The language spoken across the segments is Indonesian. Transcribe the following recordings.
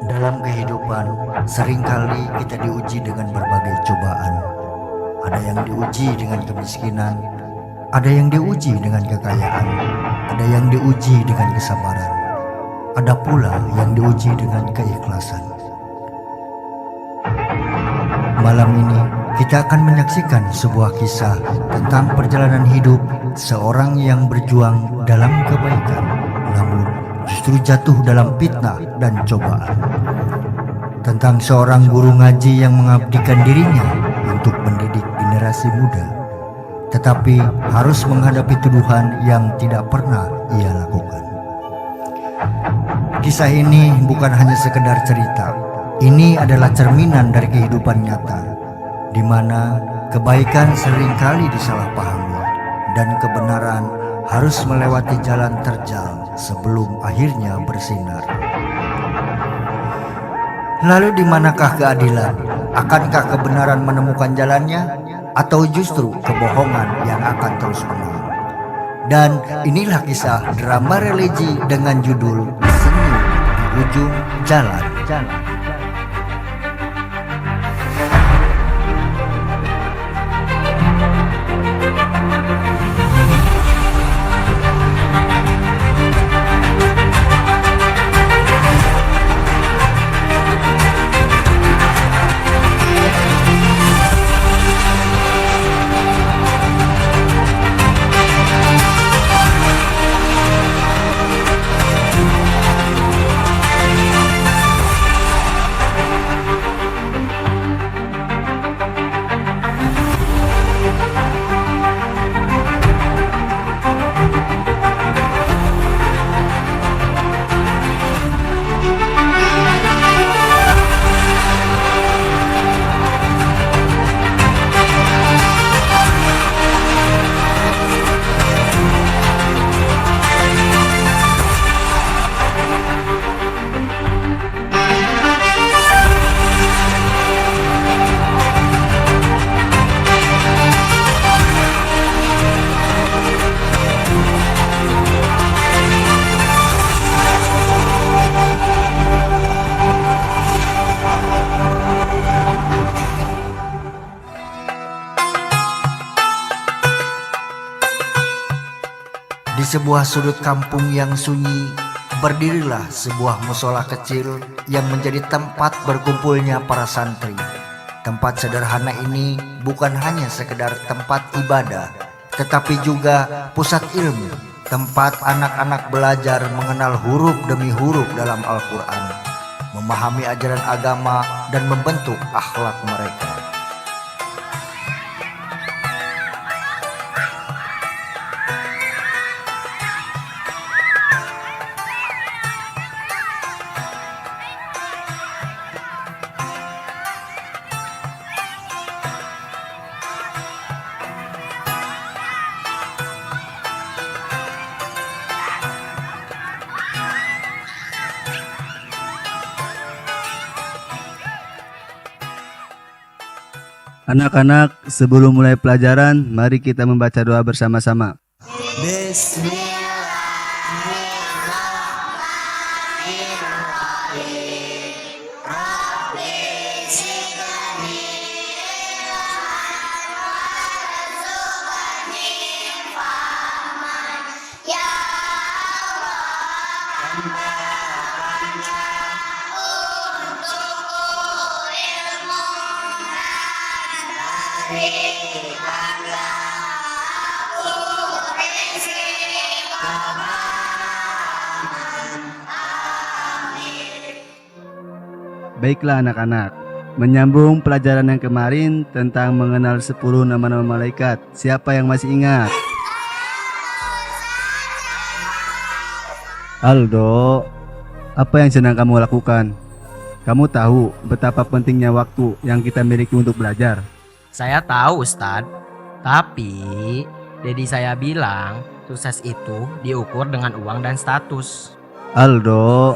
Dalam kehidupan, seringkali kita diuji dengan berbagai cobaan. Ada yang diuji dengan kemiskinan, ada yang diuji dengan kekayaan, ada yang diuji dengan kesabaran, ada pula yang diuji dengan keikhlasan. Malam ini, kita akan menyaksikan sebuah kisah tentang perjalanan hidup seorang yang berjuang dalam kebaikan, namun justru jatuh dalam fitnah dan cobaan. Tentang seorang guru ngaji yang mengabdikan dirinya untuk mendidik generasi muda, tetapi harus menghadapi tuduhan yang tidak pernah ia lakukan. Kisah ini bukan hanya sekedar cerita. Ini adalah cerminan dari kehidupan nyata, di mana kebaikan seringkali disalahpahami dan kebenaran harus melewati jalan terjal sebelum akhirnya bersinar. Lalu di manakah keadilan? Akankah kebenaran menemukan jalannya, atau justru kebohongan yang akan terus menang? Dan inilah kisah drama religi dengan judul Senyum di Ujung Jalan. Di sebuah sudut kampung yang sunyi, berdirilah sebuah musola kecil yang menjadi tempat berkumpulnya para santri. Tempat sederhana ini bukan hanya sekedar tempat ibadah, tetapi juga pusat ilmu, tempat anak-anak belajar mengenal huruf demi huruf dalam Al-Quran, memahami ajaran agama, dan membentuk akhlak mereka. Anak-anak, sebelum mulai pelajaran, mari kita membaca doa bersama-sama. Baiklah anak-anak, menyambung pelajaran yang kemarin tentang mengenal 10 nama-nama malaikat. Siapa yang masih ingat? Aldo, apa yang sedang kamu lakukan? Kamu tahu betapa pentingnya waktu yang kita miliki untuk belajar? Saya tahu Ustadz, tapi Dedi saya bilang sukses itu diukur dengan uang dan status. Aldo,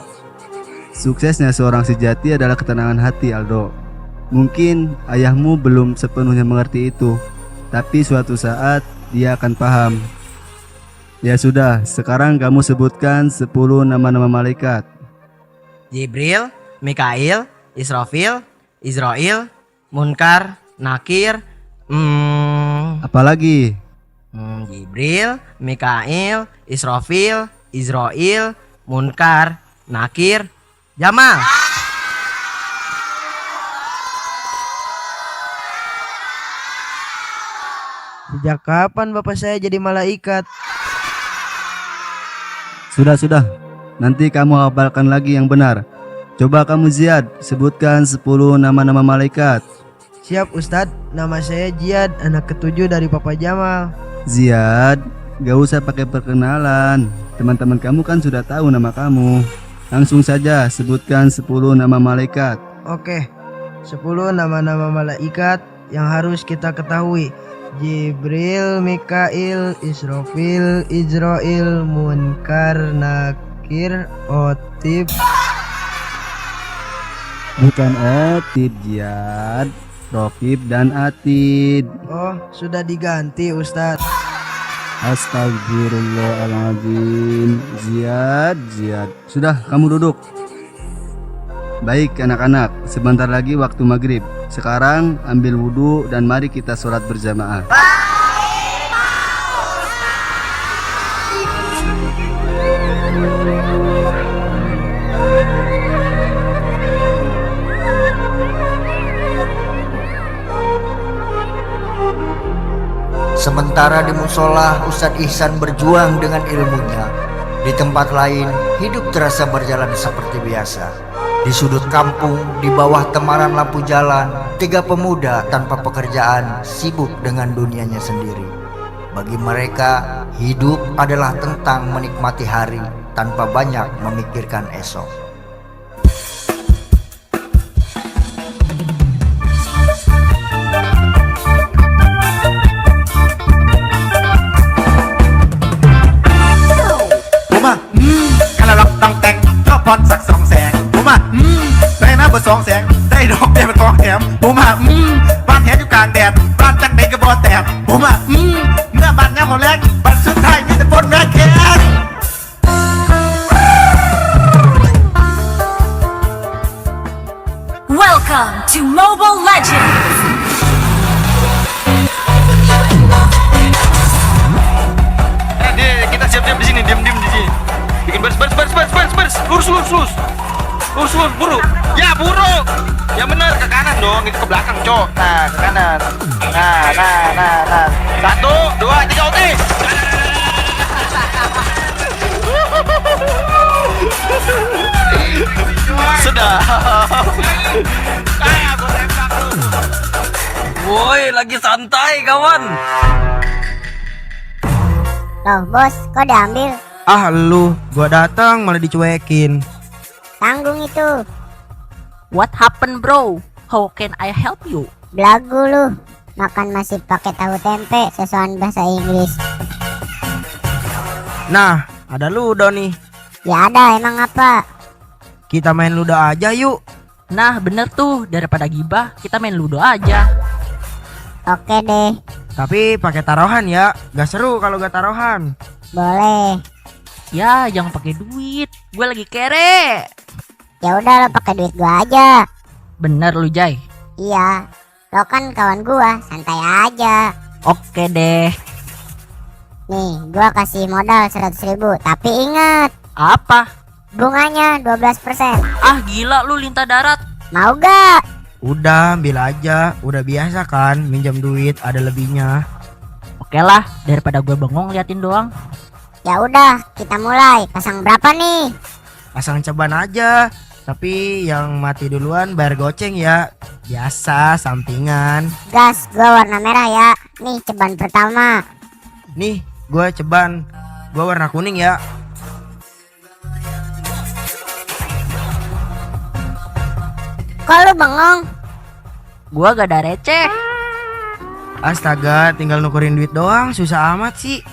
suksesnya seorang sejati adalah ketenangan hati, Aldo. Mungkin ayahmu belum sepenuhnya mengerti itu, tapi suatu saat dia akan paham. Ya sudah, sekarang kamu sebutkan 10 nama-nama malaikat. Jibril, Mikail, Israfil, Israel, Munkar, Nakir, Apalagi? Jibril, Mikail, Israfil, Israel, Munkar, Nakir, Jamal. Sejak kapan bapak saya jadi malaikat? Sudah. Nanti kamu hafalkan lagi yang benar. Coba kamu Ziyad, sebutkan 10 nama-nama malaikat. Siap Ustadz, nama saya Jihad, anak ketujuh dari Papa Jamal. Ziyad, gak usah pakai perkenalan. Teman-teman kamu kan sudah tahu nama kamu. Langsung saja sebutkan 10 nama malaikat. Oke, 10 nama-nama malaikat yang harus kita ketahui. Jibril, Mikail, Israfil, Israel, Munkar, Nakir, Otib. Bukan Otid, Ziyad, Rokib dan Atid. Oh, sudah diganti Ustadz. Astagfirullahaladzim. Ziyad. Sudah, kamu duduk. Baik anak-anak, sebentar lagi waktu maghrib. Sekarang ambil wudhu dan mari kita sholat berjamaah. Sementara di musola Ustadz Ihsan berjuang dengan ilmunya, di tempat lain hidup terasa berjalan seperti biasa. Di sudut kampung, di bawah temaram lampu jalan, 3 pemuda tanpa pekerjaan sibuk dengan dunianya sendiri. Bagi mereka, hidup adalah tentang menikmati hari tanpa banyak memikirkan esok. Kalauล็อกต้องแต่งก็พอดสัก2 แสนผมได้น้ำเบอร์2 แสนได้ดอกเบี้ยเป็นของแถมผมบ้านแถมอยู่กลางแดดบ้านจังไหนก็บ่แตกผมเมื่อบ้านย้ำของแรกบ้านสุดท้ายมีแต่ฝนแม่แค่ Welcome to Mobile Legends! Kita siap-siap di sini, diam di sini. Bikin baris, lurus, buru. Ya buru. Yang benar ke kanan dong, itu ke belakang cok. Nah ke kanan. Nah. 1, 2, 3 oke. Sudah. Gue tembak lu. Woi, lagi santai kawan. Loh bos, kok diambil? Ah lu, gua datang malah dicuekin. Tanggung itu. What happened bro? How can I help you? Belagu lu. Makan masih pakai tahu tempe sesuai bahasa Inggris. Nah, ada ludo nih. Ya ada, emang apa? Kita main ludo aja yuk. Nah bener tuh, daripada gibah kita main ludo aja. Oke deh, Tapi pakai taruhan ya. Gak seru kalau gak taruhan. boleh. Ya jangan pakai duit, gue lagi kere. Ya udah lo pakai duit gua aja. Bener lu Jay. Iya, lo kan kawan gua, santai aja. Oke deh. Nih, gua kasih modal 100.000. Tapi ingat, Apa? bunganya 12%. Ah gila lu lintah darat. Mau gak? Udah ambil aja. Udah biasa kan minjam duit ada lebihnya. Oke lah, daripada gue bengong liatin doang. Ya udah, kita mulai. Pasang berapa nih? Pasang ceban aja. Tapi yang mati duluan bayar goceng ya. Biasa sampingan. Gas, gua warna merah ya. Nih ceban pertama. Nih gue ceban. Gue warna kuning ya. Kok lu bengong? Gue gak ada receh. Astaga, tinggal nukerin duit doang. Susah amat sih.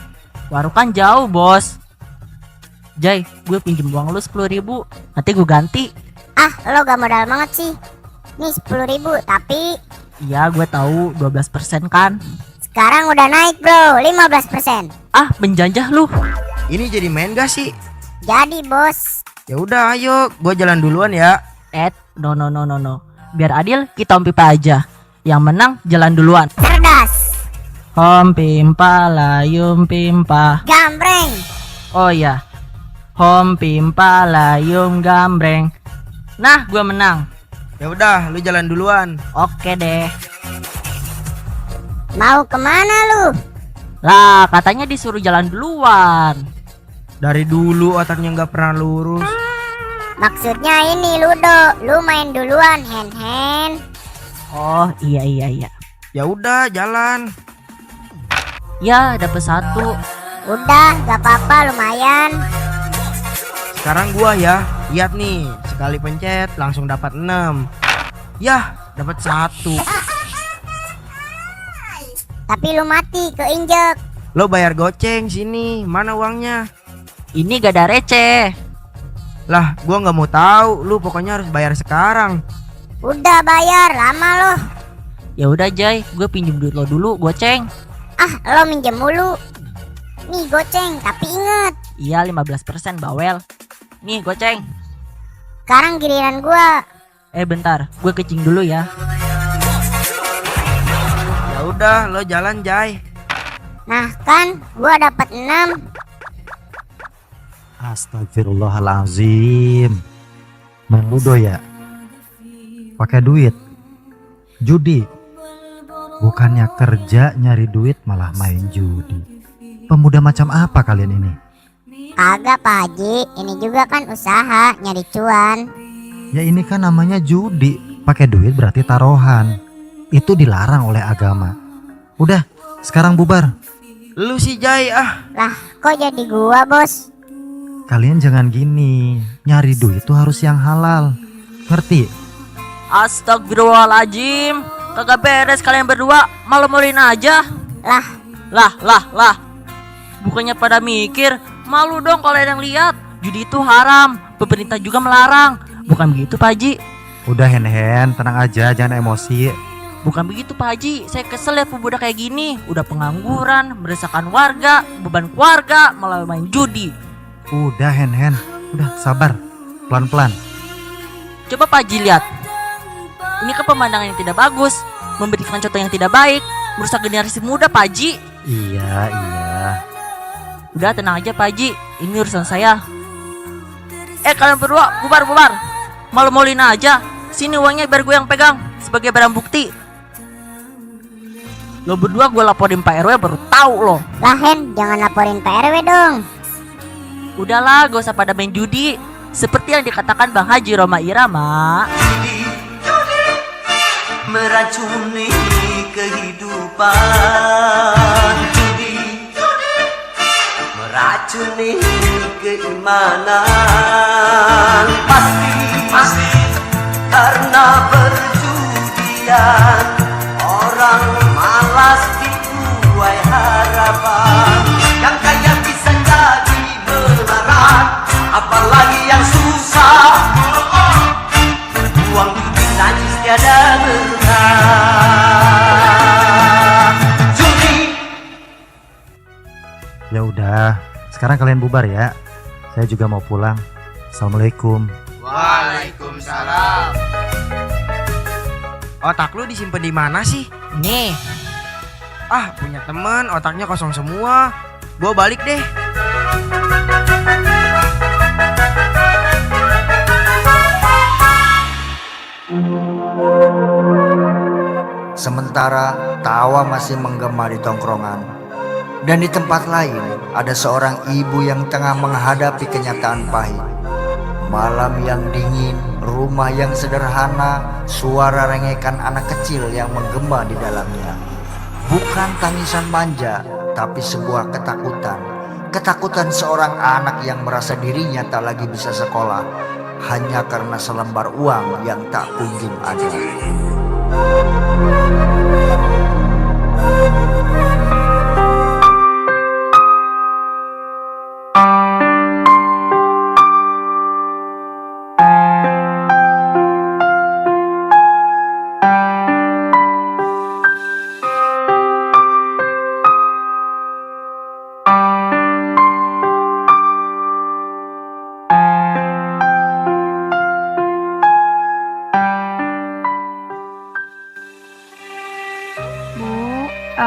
Warung kan jauh bos. Jay, gue pinjem uang lu 10.000. Nanti gue ganti. Ah, lo gak modal banget sih. Nih 10.000, tapi Iya gue tahu 12% kan. Sekarang udah naik bro, 15%. Ah, penjajah lu. Ini jadi main gak sih? Jadi bos. Ya udah ayo, gua jalan duluan ya. No. Biar adil, kita Om Pipa aja. Yang menang jalan duluan. Cerdas. Om Pimpa layum pimpa. Gambreng. Oh iya. Om Pimpa layum gambreng. Nah, gua menang. Ya udah, lu jalan duluan. Oke deh. Mau kemana lu? Lah, katanya disuruh jalan duluan. Dari dulu otaknya nggak pernah lurus. Maksudnya ini Ludo, lu main duluan hand. Oh, iya. Ya udah, jalan. Ya, dapet 1. Udah, gak apa-apa lumayan. Sekarang gua ya. Lihat nih, sekali pencet langsung dapat 6. Yah, dapat 1. Tapi lu mati keinjek. Lo bayar goceng sini. Mana uangnya? Ini gak ada receh. Lah, gua nggak mau tahu. Lu pokoknya harus bayar sekarang. Udah bayar, lama loh. Ya udah Jay, gue pinjem duit lo dulu, goceng. Ah, lo minjem mulu. Nih goceng, tapi inget. Iya 15% bawel. Nih goceng. Sekarang giliran gua. Bentar, gue kecing dulu ya. Ya udah, lo jalan, Jay. Nah kan, gua dapat 6. Astagfirullahalazim. Main ludo ya? Pakai duit. Judi. Bukannya kerja nyari duit malah main judi. Pemuda macam apa kalian ini? Kagak Pak Haji, ini juga kan usaha nyari cuan. Ya ini kan namanya judi. Pakai duit berarti taruhan. Itu dilarang oleh agama. Udah, sekarang bubar. Lu sih, Jay, ah. Lah, kok jadi gua bos? Kalian jangan gini. Nyari duit itu harus yang halal. Ngerti? Astagfirullahaladzim. Kagak beres kalian berdua, malu-maluin aja. Lah. Bukannya pada mikir, malu dong kalau ada yang lihat. Judi itu haram, pemerintah juga melarang. Bukan begitu Pak Haji? Udah Hen, tenang aja, jangan emosi. Bukan begitu Pak Haji, saya kesel ya pemuda kayak gini. Udah pengangguran, meresahkan warga, beban keluarga, malah main judi. Udah Hen, udah sabar, pelan-pelan. Coba Pak Haji lihat. Ini kan pemandangan yang tidak bagus, memberikan contoh yang tidak baik, merusak generasi muda Pak Haji. Iya. Udah tenang aja Pak Haji, ini urusan saya. Kalian berdua bubar. Malu-maluin aja. Sini uangnya biar gue yang pegang sebagai barang bukti. Lo berdua gue laporin Pak RW baru tahu lo. Lah Hen, jangan laporin Pak RW dong. Udahlah, gak usah pada main judi. Seperti yang dikatakan Bang Haji Roma Irama. Meracuni kehidupan, judi meracuni keimanan. Pasti karena perjudian orang malas dituai harapan. Yang kaya bisa jadi melarat, apalagi yang susah. Uang judi najis tiada berkah. Judi. Ya udah, sekarang kalian bubar ya. Saya juga mau pulang. Assalamualaikum. Waalaikumsalam. Otak lu disimpan di mana sih? Nih, Ah, punya temen otaknya kosong semua. Gua balik deh. Sementara tawa masih menggema di tongkrongan. Dan di tempat lain ada seorang ibu yang tengah menghadapi kenyataan pahit. Malam yang dingin, rumah yang sederhana, suara rengekan anak kecil yang menggema di dalamnya. Bukan tangisan manja, tapi sebuah ketakutan. Ketakutan seorang anak yang merasa dirinya tak lagi bisa sekolah hanya karena selembar uang yang tak kunjung ada.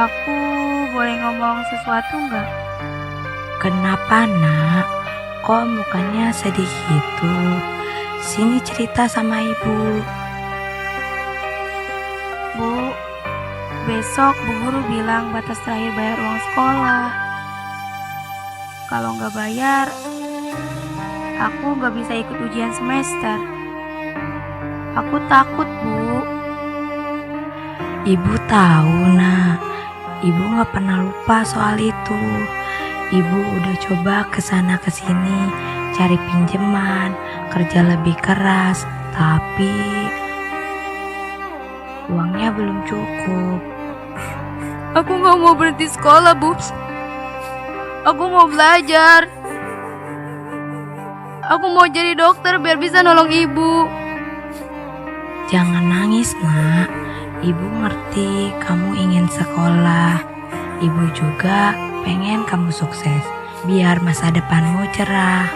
Aku boleh ngomong sesuatu nggak? Kenapa nak? Kok mukanya sedih gitu? Sini cerita sama ibu. Bu, besok Bu Guru bilang batas terakhir bayar uang sekolah. Kalau nggak bayar, aku nggak bisa ikut ujian semester. Aku takut, Bu. Ibu tahu nak, ibu nggak pernah lupa soal itu. Ibu udah coba kesana kesini, cari pinjaman, kerja lebih keras, tapi uangnya belum cukup. Aku nggak mau berhenti sekolah, Bu. Aku mau belajar. Aku mau jadi dokter biar bisa nolong ibu. Jangan nangis nak, ibu ngerti kamu ingin sekolah. Ibu juga pengen kamu sukses, biar masa depanmu cerah.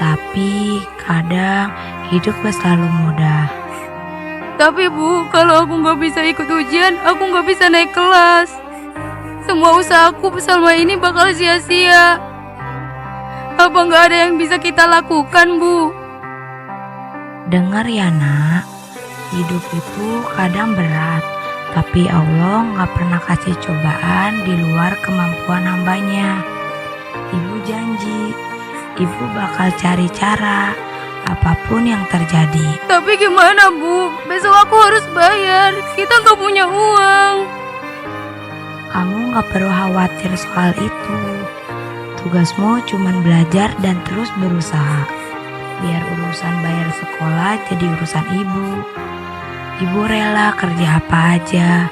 Tapi kadang hidup gak selalu mudah. Tapi Bu, kalau aku nggak bisa ikut ujian, aku nggak bisa naik kelas. Semua usaha aku selama ini bakal sia-sia. Apa nggak ada yang bisa kita lakukan, Bu? Dengar ya nak, hidup itu kadang berat, tapi Allah gak pernah kasih cobaan di luar kemampuan hambanya. Ibu janji, ibu bakal cari cara apapun yang terjadi. Tapi gimana, Bu? Besok aku harus bayar. Kita nggak punya uang. Kamu gak perlu khawatir soal itu. Tugasmu cuman belajar dan terus berusaha. Biar urusan bayar sekolah jadi urusan ibu. Ibu rela kerja apa aja,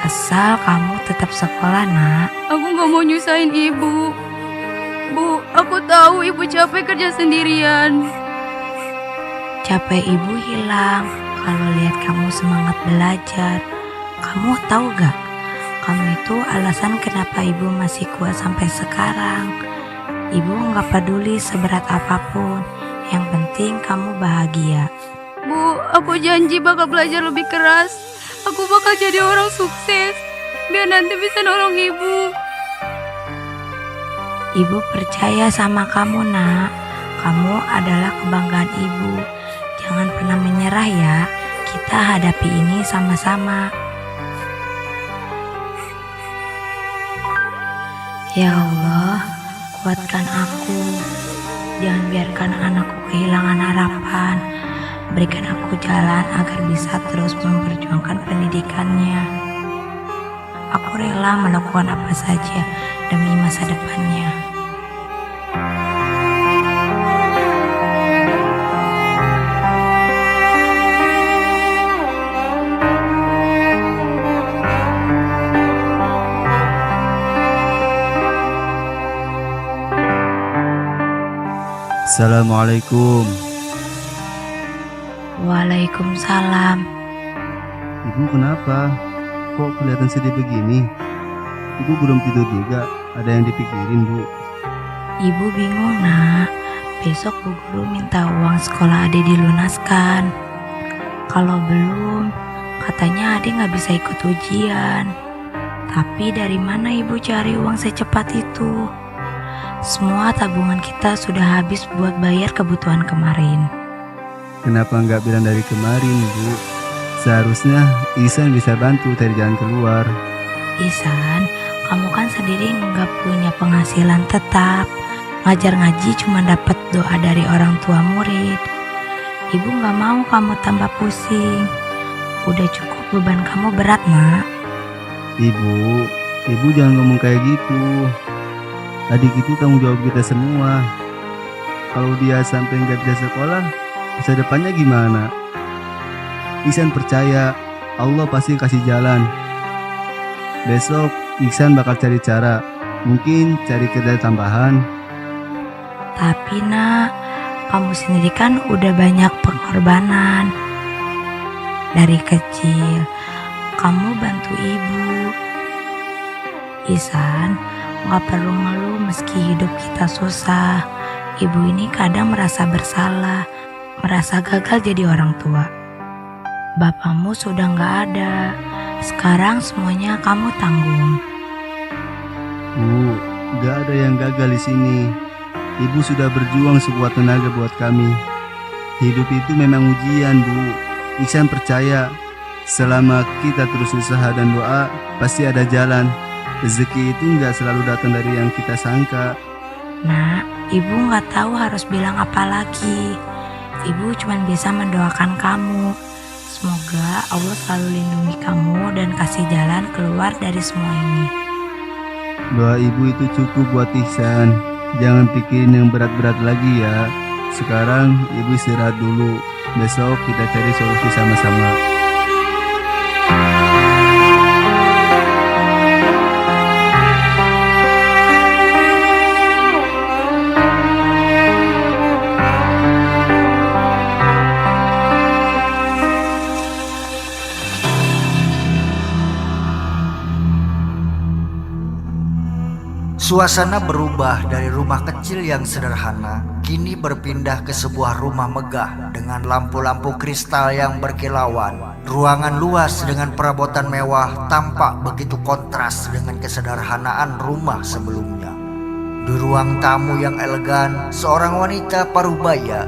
asal kamu tetap sekolah nak. Aku nggak mau nyusahin ibu. Bu, aku tahu ibu capek kerja sendirian. Capek ibu hilang kalau lihat kamu semangat belajar. Kamu tahu gak? Kamu itu alasan kenapa ibu masih kuat sampai sekarang. Ibu gak peduli seberat apapun. Yang penting kamu bahagia. Bu, aku janji bakal belajar lebih keras. Aku bakal jadi orang sukses. Biar nanti bisa nolong ibu. Ibu percaya sama kamu nak. Kamu adalah kebanggaan ibu. Jangan pernah menyerah ya. Kita hadapi ini sama-sama. Ya Allah, kuatkan aku. Jangan biarkan anakku kehilangan harapan. Berikan aku jalan agar bisa terus memperjuangkan pendidikannya. Aku rela melakukan apa saja demi masa depannya. Assalamualaikum. Waalaikumsalam. Ibu kenapa? Kok kelihatan sedih begini? Ibu belum tidur juga. Ada yang dipikirin, Bu? Ibu bingung nak. Besok Bu Guru minta uang sekolah Ade dilunaskan. Kalau belum, katanya Ade gak bisa ikut ujian. Tapi dari mana ibu cari uang secepat itu? Semua tabungan kita sudah habis buat bayar kebutuhan kemarin. Kenapa nggak bilang dari kemarin, Bu? Seharusnya Ihsan bisa bantu cari jalan keluar. Ihsan, kamu kan sendiri nggak punya penghasilan tetap. Ngajar ngaji cuma dapat doa dari orang tua murid. Ibu nggak mau kamu tambah pusing. Udah cukup beban kamu berat, nak. Ibu jangan ngomong kayak gitu. Adik itu tanggung jawab kita semua. Kalau dia sampai nggak bisa sekolah, masa depannya gimana? Ihsan percaya Allah pasti kasih jalan. Besok Ihsan bakal cari cara, mungkin cari kerja tambahan. Tapi nak, kamu sendiri kan udah banyak pengorbanan. Dari kecil, kamu bantu ibu. Ihsan, gak perlu ngeluh meski hidup kita susah. Ibu ini kadang merasa bersalah, merasa gagal jadi orang tua. Bapakmu sudah gak ada. Sekarang semuanya kamu tanggung. Bu, gak ada yang gagal di sini. Ibu sudah berjuang sekuat tenaga buat kami. Hidup itu memang ujian, Bu. Iksan percaya, selama kita terus usaha dan doa, pasti ada jalan. Rezeki itu gak selalu datang dari yang kita sangka. Nak, ibu nggak tahu harus bilang apa lagi. Ibu cuma bisa mendoakan kamu. Semoga Allah selalu lindungi kamu dan kasih jalan keluar dari semua ini. Doa ibu itu cukup buat Ihsan. Jangan pikirin yang berat-berat lagi ya. Sekarang ibu istirahat dulu. Besok kita cari solusi sama-sama. Suasana berubah dari rumah kecil yang sederhana, kini berpindah ke sebuah rumah megah dengan lampu-lampu kristal yang berkilauan. Ruangan luas dengan perabotan mewah tampak begitu kontras dengan kesederhanaan rumah sebelumnya. Di ruang tamu yang elegan, seorang wanita parubaya,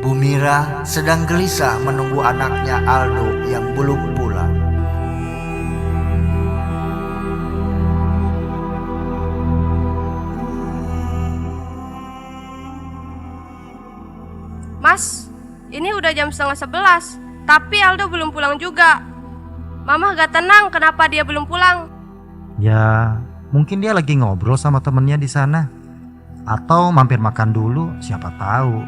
Bu Mira, sedang gelisah menunggu anaknya Aldo yang belum pulang. Mas, ini udah jam 10:30, tapi Aldo belum pulang juga. Mama gak tenang kenapa dia belum pulang. Ya, mungkin dia lagi ngobrol sama temennya di sana. Atau mampir makan dulu, siapa tahu.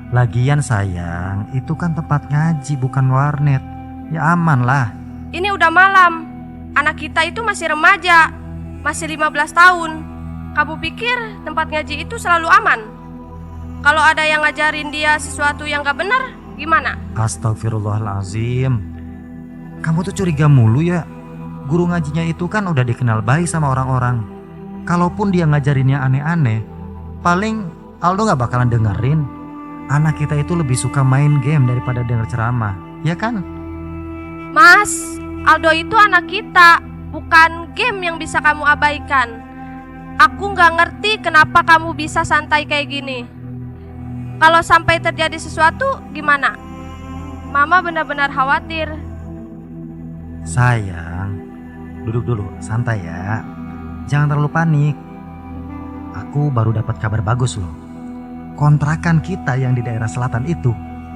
Lagian sayang, itu kan tempat ngaji bukan warnet. Ya aman lah. Ini udah malam. Anak kita itu masih remaja, masih 15 tahun. Kamu pikir tempat ngaji itu selalu aman? Kalau ada yang ngajarin dia sesuatu yang gak benar, gimana? Astagfirullahalazim. Kamu tuh curiga mulu ya. Guru ngajinya itu kan udah dikenal baik sama orang-orang. Kalaupun dia ngajarinnya aneh-aneh, paling Aldo gak bakalan dengerin. Anak kita itu lebih suka main game daripada denger ceramah, ya kan? Mas, Aldo itu anak kita, bukan game yang bisa kamu abaikan. Aku gak ngerti kenapa kamu bisa santai kayak gini. Kalau sampai terjadi sesuatu, gimana? Mama benar-benar khawatir. Sayang, duduk dulu, santai ya. Jangan terlalu panik. Aku baru dapat kabar bagus loh. Kontrakan kita yang di daerah selatan itu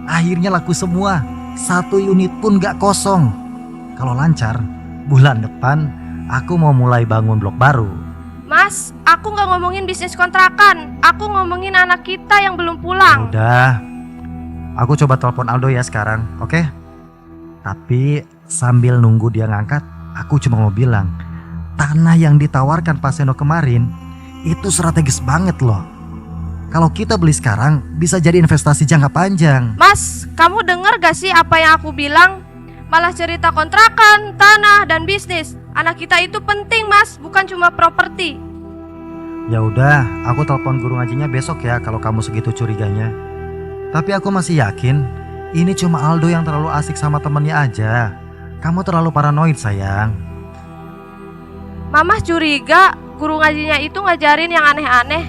akhirnya laku semua. 1 unit pun gak kosong. Kalau lancar, bulan depan aku mau mulai bangun blok baru. Mas, aku gak ngomongin bisnis kontrakan. Aku ngomongin anak kita yang belum pulang. Udah, aku coba telepon Aldo ya sekarang, oke? Tapi sambil nunggu dia ngangkat, aku cuma mau bilang, tanah yang ditawarkan Pak Seno kemarin itu strategis banget loh. Kalau kita beli sekarang bisa jadi investasi jangka panjang. Mas, kamu denger gak sih apa yang aku bilang? Malah cerita kontrakan, tanah, dan bisnis. Anak kita itu penting, Mas, bukan cuma properti. Ya udah, aku telepon guru ngajinya besok ya kalau kamu segitu curiganya. Tapi aku masih yakin ini cuma Aldo yang terlalu asik sama temennya aja. Kamu terlalu paranoid sayang. Mama curiga guru ngajinya itu ngajarin yang aneh-aneh.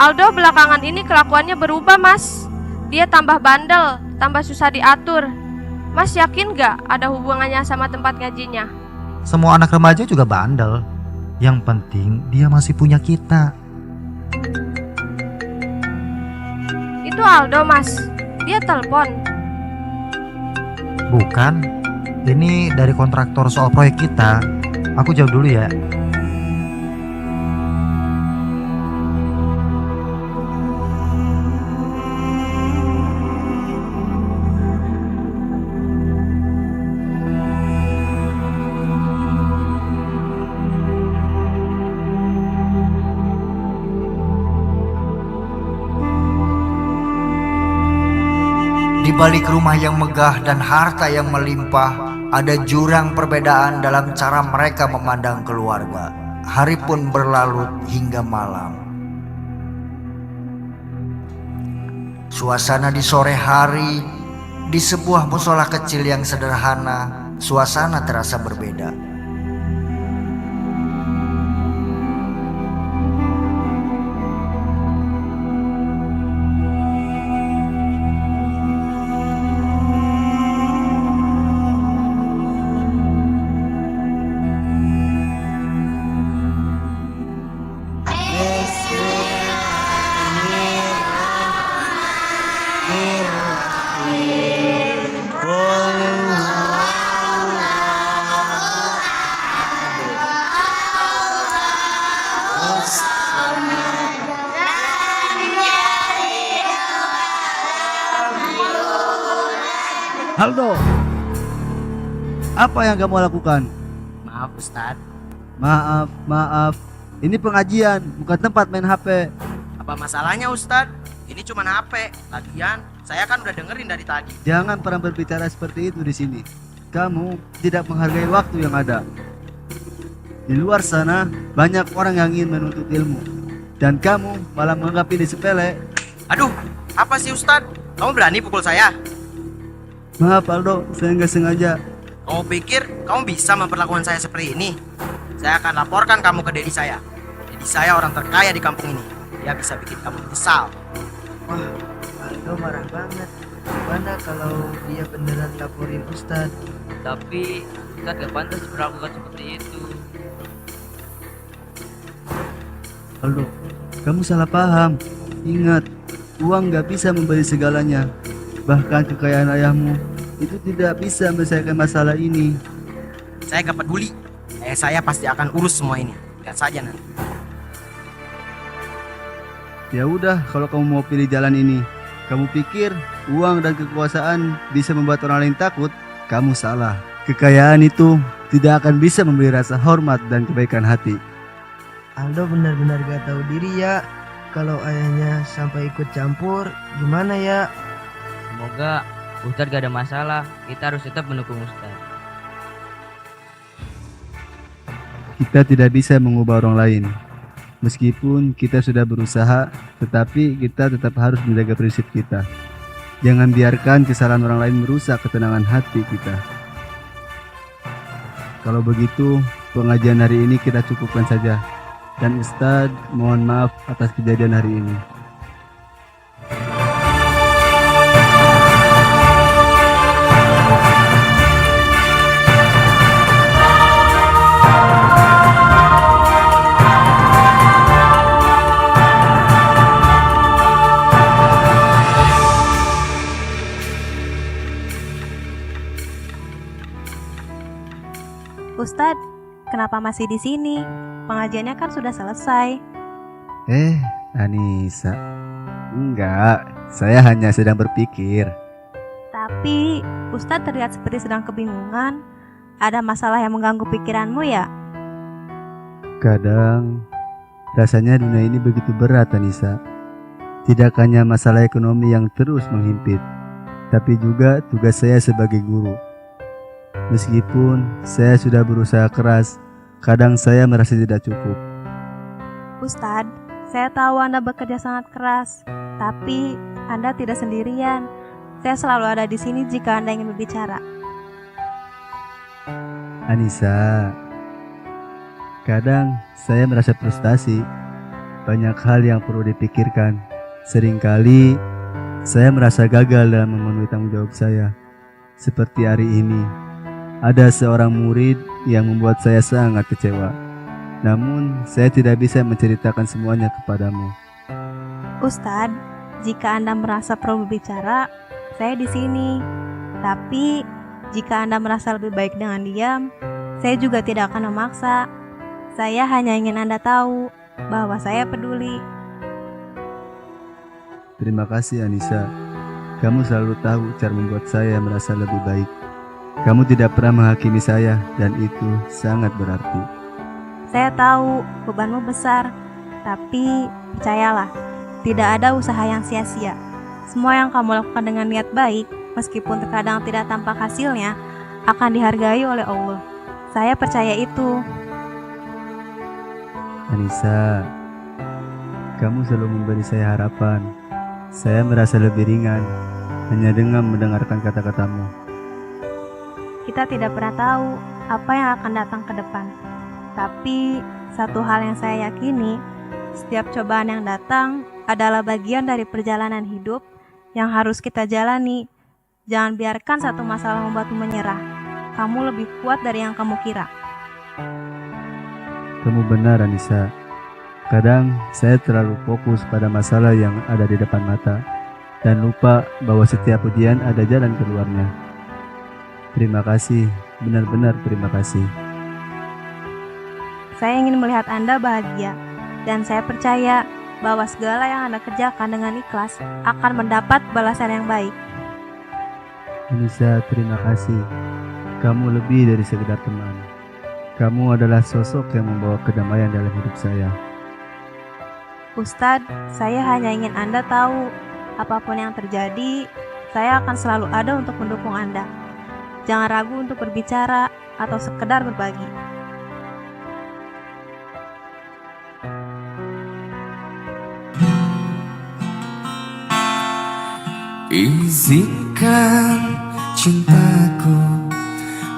Aldo belakangan ini kelakuannya berubah, Mas. Dia tambah bandel, tambah susah diatur. Mas yakin gak ada hubungannya sama tempat ngajinya? Semua anak remaja juga bandel. Yang penting dia masih punya kita. Itu Aldo, Mas. Dia telepon. Bukan. Ini dari kontraktor soal proyek kita. Aku jawab dulu ya. Di balik rumah yang megah dan harta yang melimpah, ada jurang perbedaan dalam cara mereka memandang keluarga. Hari pun berlalu hingga malam. Suasana di sore hari di sebuah musola kecil yang sederhana suasana terasa berbeda. Aldo, apa yang kamu lakukan? Maaf Ustadz. Maaf. Ini pengajian, bukan tempat main HP. Apa masalahnya Ustadz? Ini cuma HP. Lagian, saya kan udah dengerin dari tadi. Jangan pernah berbicara seperti itu di sini. Kamu tidak menghargai waktu yang ada. Di luar sana, banyak orang yang ingin menuntut ilmu. Dan kamu malah menganggap ini sepele. Aduh, apa sih Ustadz? Kamu berani pukul saya? Maaf Aldo, saya nggak sengaja. Kamu pikir kamu bisa memperlakukan saya seperti ini? Saya akan laporkan kamu ke Dedi saya. Dedi saya orang terkaya di kampung ini. Dia bisa bikin kamu kesal. Wah, Aldo marah banget. Gimana kalau dia beneran laporin Ustadz? Tapi Ustadz gak pantas berlakukan seperti itu. Aldo, kamu salah paham. Ingat, uang nggak bisa membeli segalanya. Bahkan kekayaan ayahmu itu tidak bisa menyelesaikan masalah ini. Saya gak peduli. Ayah saya pasti akan urus semua ini. Lihat saja nanti. Ya udah, kalau kamu mau pilih jalan ini, kamu pikir uang dan kekuasaan bisa membuat orang lain takut? Kamu salah. Kekayaan itu tidak akan bisa memberi rasa hormat dan kebaikan hati. Aldo benar-benar gak tahu diri ya. Kalau ayahnya sampai ikut campur, gimana ya? Semoga Ustadz gak ada masalah. Kita harus tetap mendukung Ustadz. Kita tidak bisa mengubah orang lain. Meskipun kita sudah berusaha, tetapi kita tetap harus menjaga prinsip kita. Jangan biarkan kesalahan orang lain merusak ketenangan hati kita. Kalau begitu, pengajian hari ini kita cukupkan saja. Dan Ustadz, mohon maaf atas kejadian hari ini. Ustadz, kenapa masih di sini? Pengajiannya kan sudah selesai. Anissa. Enggak, saya hanya sedang berpikir. Tapi, Ustadz terlihat seperti sedang kebingungan. Ada masalah yang mengganggu pikiranmu ya? Kadang, rasanya dunia ini begitu berat, Anissa. Tidak hanya masalah ekonomi yang terus menghimpit, tapi juga tugas saya sebagai guru. Meskipun saya sudah berusaha keras, kadang saya merasa tidak cukup. Ustadz, saya tahu Anda bekerja sangat keras, tapi Anda tidak sendirian. Saya selalu ada di sini jika Anda ingin berbicara. Anissa, kadang saya merasa frustasi. Banyak hal yang perlu dipikirkan. Seringkali saya merasa gagal dalam memenuhi tanggung jawab saya. Seperti hari ini, ada seorang murid yang membuat saya sangat kecewa. Namun, saya tidak bisa menceritakan semuanya kepadamu. Ustadz, jika Anda merasa perlu berbicara, saya di sini. Tapi, jika Anda merasa lebih baik dengan diam, saya juga tidak akan memaksa. Saya hanya ingin Anda tahu bahwa saya peduli. Terima kasih Anissa. Kamu selalu tahu cara membuat saya merasa lebih baik. Kamu tidak pernah menghakimi saya dan itu sangat berarti. Saya tahu bebanmu besar, tapi percayalah, tidak ada usaha yang sia-sia. Semua yang kamu lakukan dengan niat baik, meskipun terkadang tidak tampak hasilnya, akan dihargai oleh Allah. Saya percaya itu. Anissa, kamu selalu memberi saya harapan. Saya merasa lebih ringan hanya dengan mendengarkan kata-katamu. Kita tidak pernah tahu apa yang akan datang ke depan. Tapi satu hal yang saya yakini, setiap cobaan yang datang adalah bagian dari perjalanan hidup yang harus kita jalani. Jangan biarkan satu masalah membuatmu menyerah. Kamu lebih kuat dari yang kamu kira. Kamu benar, Anissa. Kadang saya terlalu fokus pada masalah yang ada di depan mata dan lupa bahwa setiap ujian ada jalan keluarnya. Terima kasih, benar-benar terima kasih. Saya ingin melihat Anda bahagia, dan saya percaya bahwa segala yang Anda kerjakan dengan ikhlas akan mendapat balasan yang baik. Anissa, terima kasih. Kamu lebih dari sekedar teman. Kamu adalah sosok yang membawa kedamaian dalam hidup saya. Ustadz, saya hanya ingin Anda tahu, apapun yang terjadi, saya akan selalu ada untuk mendukung Anda. Jangan ragu untuk berbicara atau sekedar berbagi. Izinkan cintaku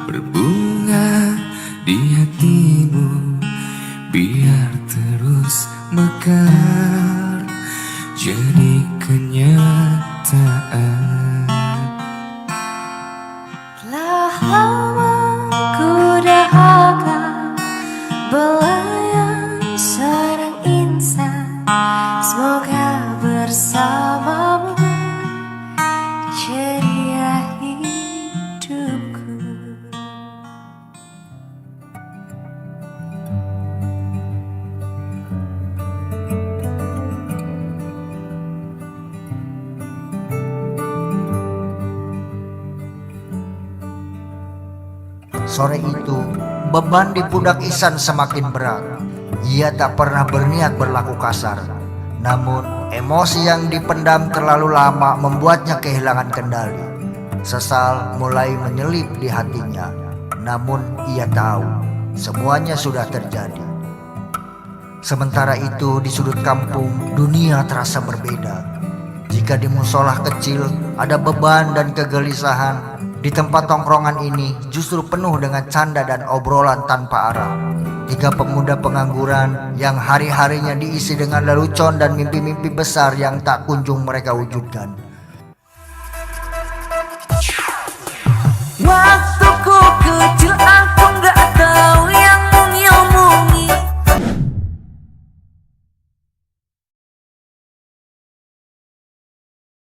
berbunga di hatimu, biar terus mekar jadi kenyataan. Telah lama ku dahaga belayang seorang insan, semoga bersamamu ceria hidupku. Sore itu, beban di pundak Ihsan semakin berat. Ia tak pernah berniat berlaku kasar. Namun, emosi yang dipendam terlalu lama membuatnya kehilangan kendali. Sesal mulai menyelip di hatinya. Namun, ia tahu semuanya sudah terjadi. Sementara itu, di sudut kampung, dunia terasa berbeda. Jika di musola kecil ada beban dan kegelisahan, di tempat tongkrongan ini justru penuh dengan canda dan obrolan tanpa arah. Tiga pemuda pengangguran yang hari-harinya diisi dengan lelucon dan mimpi-mimpi besar yang tak kunjung mereka wujudkan. Waktu